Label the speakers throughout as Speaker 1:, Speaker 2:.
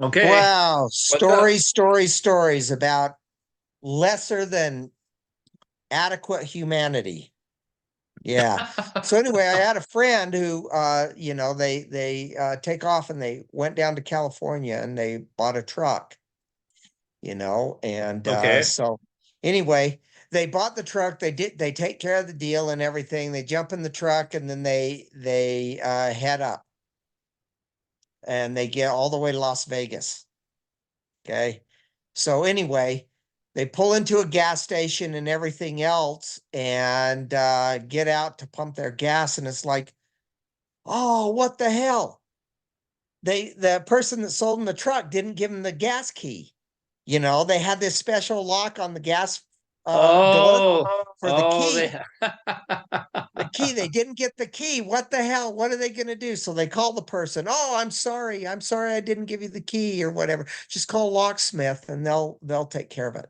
Speaker 1: Okay.
Speaker 2: Wow.
Speaker 1: What's up?
Speaker 2: Stories about lesser than adequate humanity. Yeah. So anyway, I had a friend who they take off and they went down to California and they bought a truck, and
Speaker 1: Okay.
Speaker 2: so anyway, they bought the truck, they take care of the deal and everything. They jump in the truck and then they head up and they get all the way to Las Vegas. Okay. So anyway, they pull into a gas station and everything else and get out to pump their gas. And it's like, oh, what the hell? The person that sold them the truck didn't give them the gas key. They had this special lock on the gas door
Speaker 1: Oh,
Speaker 2: for the
Speaker 1: oh,
Speaker 2: key. The key, they didn't get the key. What the hell? What are they going to do? So they call the person. Oh, I'm sorry. I'm sorry I didn't give you the key or whatever. Just call locksmith and they'll take care of it.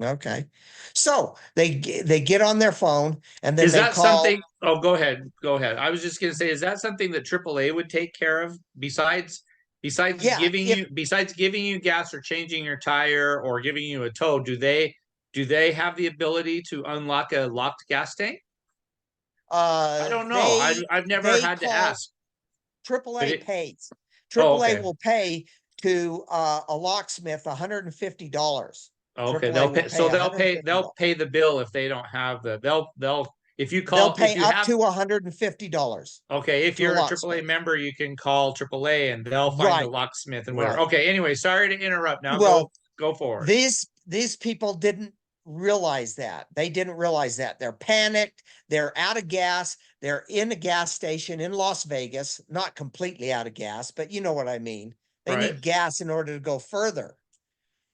Speaker 2: Okay. So they get on their phone and then
Speaker 1: is
Speaker 2: they
Speaker 1: that
Speaker 2: call.
Speaker 1: something? Oh, go ahead. Go ahead. I was just gonna say, is that something that AAA would take care of besides
Speaker 2: Yeah, if
Speaker 1: giving you gas or changing your tire or giving you a tow, do they have the ability to unlock a locked gas tank? I don't know. I've never
Speaker 2: they
Speaker 1: had to
Speaker 2: call
Speaker 1: ask. But
Speaker 2: AAA
Speaker 1: it
Speaker 2: pays.
Speaker 1: oh,
Speaker 2: AAA
Speaker 1: okay.
Speaker 2: will pay to a locksmith $150.
Speaker 1: Okay,
Speaker 2: AAA
Speaker 1: they'll
Speaker 2: will
Speaker 1: pay.
Speaker 2: pay
Speaker 1: So they'll
Speaker 2: $150.
Speaker 1: pay the bill if they don't have they'll
Speaker 2: They'll
Speaker 1: if
Speaker 2: pay
Speaker 1: you
Speaker 2: up
Speaker 1: have
Speaker 2: to $150
Speaker 1: okay, if
Speaker 2: to a
Speaker 1: you're a AAA
Speaker 2: locksmith.
Speaker 1: member, you can call AAA and they'll find the
Speaker 2: Right,
Speaker 1: locksmith and whatever.
Speaker 2: right.
Speaker 1: Okay, anyway, sorry to interrupt. Now
Speaker 2: Well,
Speaker 1: go forward.
Speaker 2: these people didn't realize that. They didn't realize that. They're panicked. They're out of gas. They're in a gas station in Las Vegas, not completely out of gas, but you know what I mean. They
Speaker 1: Right.
Speaker 2: need gas in order to go further.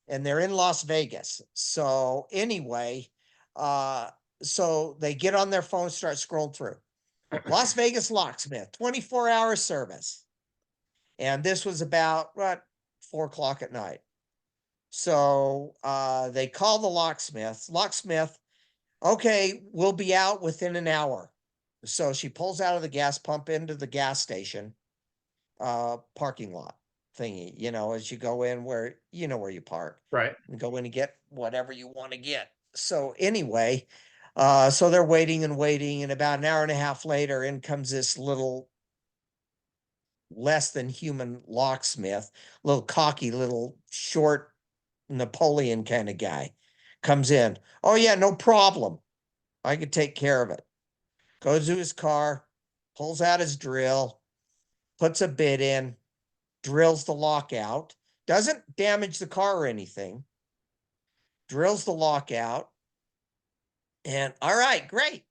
Speaker 2: And they're in Las Vegas. So anyway, uh, so they get on their phone, start scrolling through. Las Vegas locksmith, 24-hour service. And this was about what 4 o'clock at night. So they call the locksmith. Locksmith, okay, we'll be out within an hour. So she pulls out of the gas pump into the gas station parking lot thingy, as you go in where you park
Speaker 1: Right.
Speaker 2: and go in and get whatever you want to get. So anyway, so they're waiting and waiting, and about an hour and a half later, in comes this little less than human locksmith, little cocky, little short Napoleon kind of guy comes in. Oh, yeah, no problem. I could take care of it. Goes to his car, pulls out his drill, puts a bit in, drills the lock out, doesn't damage the car or anything, drills the lock out, and all right, great.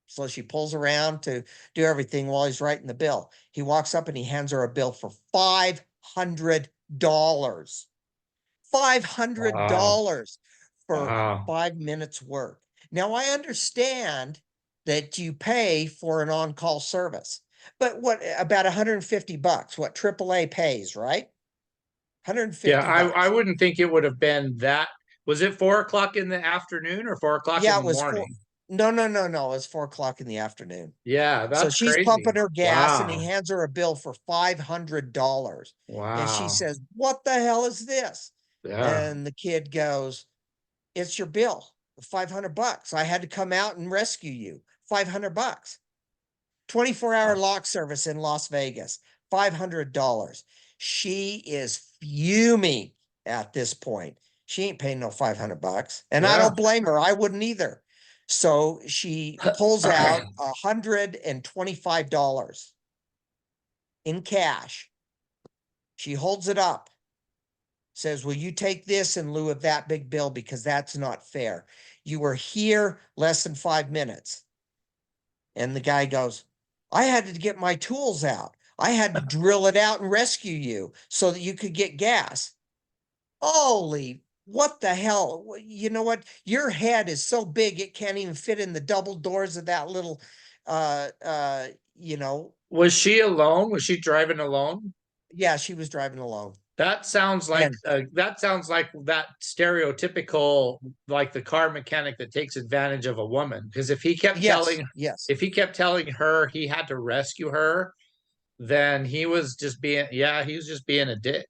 Speaker 2: So she pulls around to do everything while he's writing the bill. He walks up and he hands her a bill for $500.
Speaker 1: Wow.
Speaker 2: $500 for
Speaker 1: Wow.
Speaker 2: 5 minutes work. Now I understand that you pay for an on-call service, but what about $150? What AAA pays, right? 150
Speaker 1: Yeah, I
Speaker 2: bucks.
Speaker 1: wouldn't think it would have been that. Was it 4 o'clock in the afternoon or 4 o'clock in
Speaker 2: Yeah,
Speaker 1: the
Speaker 2: it was four.
Speaker 1: morning?
Speaker 2: No, no, no, no. It's 4 o'clock in the afternoon.
Speaker 1: Yeah,
Speaker 2: So
Speaker 1: that's
Speaker 2: she's
Speaker 1: crazy.
Speaker 2: pumping her gas and he
Speaker 1: Wow.
Speaker 2: hands her a bill for $500. And she
Speaker 1: Wow.
Speaker 2: says, what the hell is this?
Speaker 1: Yeah.
Speaker 2: And the kid goes, it's your bill, $500. I had to come out and rescue you. $500. 24-hour lock service in Las Vegas, $500. She is fuming at this point. She ain't paying no $500. And I
Speaker 1: Yeah.
Speaker 2: don't blame her. I wouldn't either. So she pulls out $125 in cash. She holds it up, says, will you take this in lieu of that big bill? Because that's not fair. You were here less than 5 minutes. And the guy goes, I had to get my tools out. I had to drill it out and rescue you so that you could get gas. Holy, what the hell? You know what? Your head is so big it can't even fit in the double doors of that little uh uh you know,
Speaker 1: Was she alone? Was she driving alone?
Speaker 2: yeah, she was driving alone. And
Speaker 1: That sounds like that stereotypical like the car mechanic that takes advantage of a woman. Because
Speaker 2: yes, yes.
Speaker 1: if he kept telling her he had to rescue her, then he was just being yeah, he was just being a dick.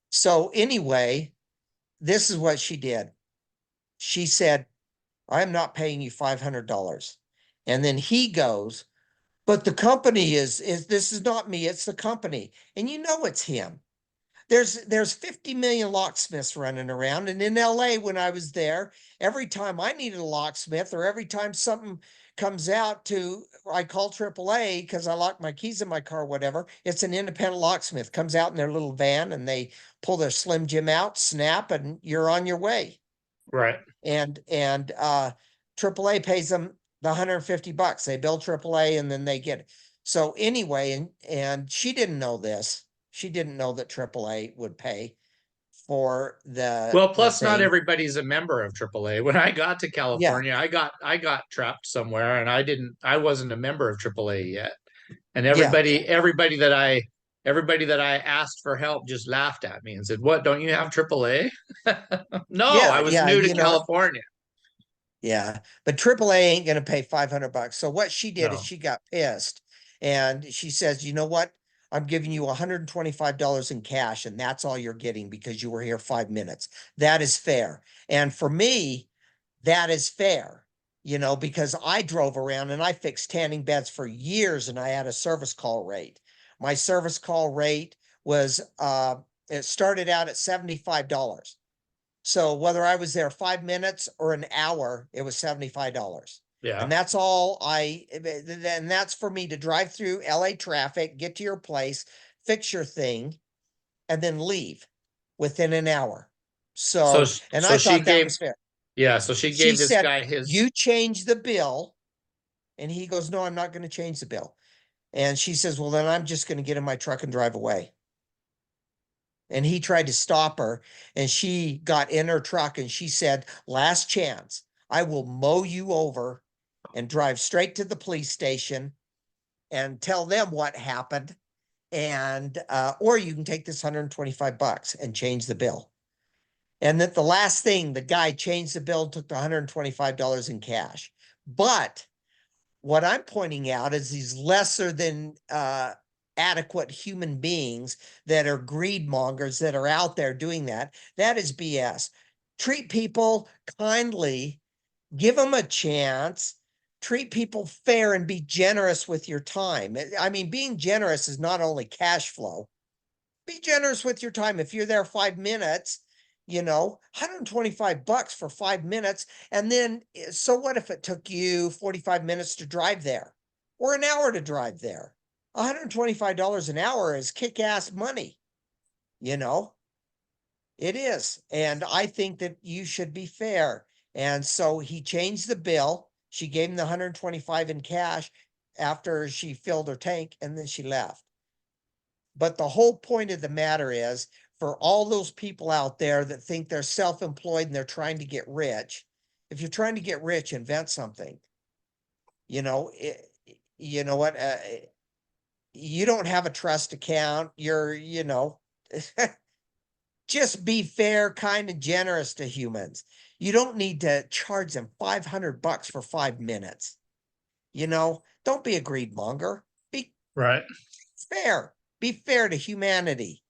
Speaker 2: So anyway, this is what she did. She said, I'm not paying you $500. And then he goes, but the company is this is not me, it's the company. And you know it's him. There's 50 million locksmiths running around. And in LA, when I was there, every time I needed a locksmith or every time something comes out I call AAA because I lock my keys in my car, whatever. It's an independent locksmith comes out in their little van and they pull their Slim Jim out, snap, and you're on your way.
Speaker 1: Right.
Speaker 2: And AAA pays them the $150. They bill AAA and then they get it. So anyway, and she didn't know this. She didn't know that AAA would pay for
Speaker 1: Well,
Speaker 2: the
Speaker 1: plus not
Speaker 2: thing.
Speaker 1: everybody's a member of AAA. When I got to
Speaker 2: Yeah,
Speaker 1: California, I got trapped somewhere and I wasn't a member of AAA yet. And
Speaker 2: yeah,
Speaker 1: everybody that I asked for help just laughed at me and said, "What, don't you have AAA?" No, I was
Speaker 2: yeah.
Speaker 1: new to California.
Speaker 2: Yeah, but AAA ain't gonna pay $500. So what she did is
Speaker 1: No.
Speaker 2: she got pissed, and she says, "You know what? I'm giving you $125 in cash, and that's all you're getting because you were here 5 minutes. That is fair." And for me, that is fair, because I drove around and I fixed tanning beds for years, and I had a service call rate. My service call rate was it started out at $75. So whether I was there 5 minutes or an hour, it was $75.
Speaker 1: Yeah.
Speaker 2: And that's for me to drive through LA traffic, get to your place, fix your thing, and then leave within an hour.
Speaker 1: So
Speaker 2: So, and I
Speaker 1: so she
Speaker 2: thought that
Speaker 1: gave
Speaker 2: was fair.
Speaker 1: yeah, so she
Speaker 2: She
Speaker 1: gave this
Speaker 2: said,
Speaker 1: guy his
Speaker 2: you change the bill. And he goes, no, I'm not going to change the bill. And she says, well, then I'm just going to get in my truck and drive away. And he tried to stop her, and she got in her truck and she said, last chance, I will mow you over and drive straight to the police station and tell them what happened. And or you can take this $125 and change the bill. And that the last thing, the guy changed the bill, took the $125 in cash. But what I'm pointing out is these lesser than adequate human beings that are greed mongers that are out there doing that. That is BS. Treat people kindly, give them a chance, treat people fair, and be generous with your time. I mean, being generous is not only cash flow. Be generous with your time. If you're there 5 minutes, $125 for 5 minutes. And then, so what if it took you 45 minutes to drive there or an hour to drive there? $125 an hour is kick ass money. You know, it is. And I think that you should be fair. And so he changed the bill. She gave him the 125 in cash after she filled her tank and then she left. But the whole point of the matter is for all those people out there that think they're self-employed and they're trying to get rich, if you're trying to get rich, invent something. You know what? You don't have a trust account. Just be fair, kind, and generous to humans. You don't need to charge them $500 for 5 minutes. Don't be a greed monger. Be
Speaker 1: right.
Speaker 2: fair. Be fair to humanity.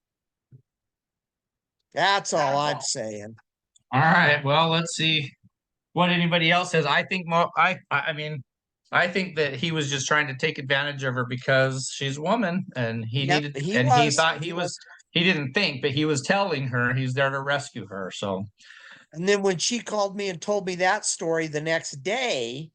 Speaker 2: That's all I'm saying.
Speaker 1: All right. Well, let's see what anybody else says. I think I mean, I think that he was just trying to take advantage of her because she's a woman and
Speaker 2: Yep, he
Speaker 1: he
Speaker 2: was.
Speaker 1: thought he didn't think, but he was telling her he's there to rescue her. So
Speaker 2: And then when she called me and told me that story the next day,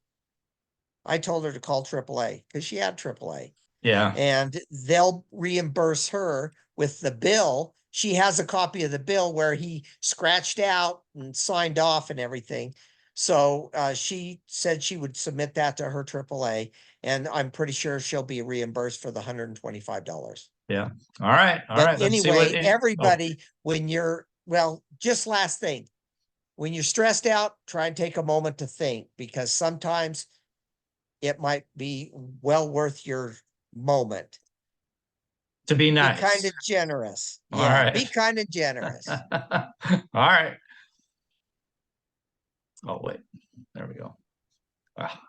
Speaker 2: I told her to call AAA because she had AAA.
Speaker 1: yeah.
Speaker 2: And they'll reimburse her with the bill. She has a copy of the bill where he scratched out and signed off and everything. So she said she would submit that to her AAA, and I'm pretty sure she'll be reimbursed for the $125.
Speaker 1: Yeah. All right. All
Speaker 2: But
Speaker 1: right. Let's see
Speaker 2: anyway,
Speaker 1: oh,
Speaker 2: everybody, just last thing, when you're stressed out, try and take a moment to think because sometimes it might be well worth your moment.
Speaker 1: to be
Speaker 2: Be kind
Speaker 1: nice.
Speaker 2: and generous.
Speaker 1: All
Speaker 2: Yeah,
Speaker 1: right.
Speaker 2: be kind and generous.
Speaker 1: All right. Oh, wait. There we go. Ah.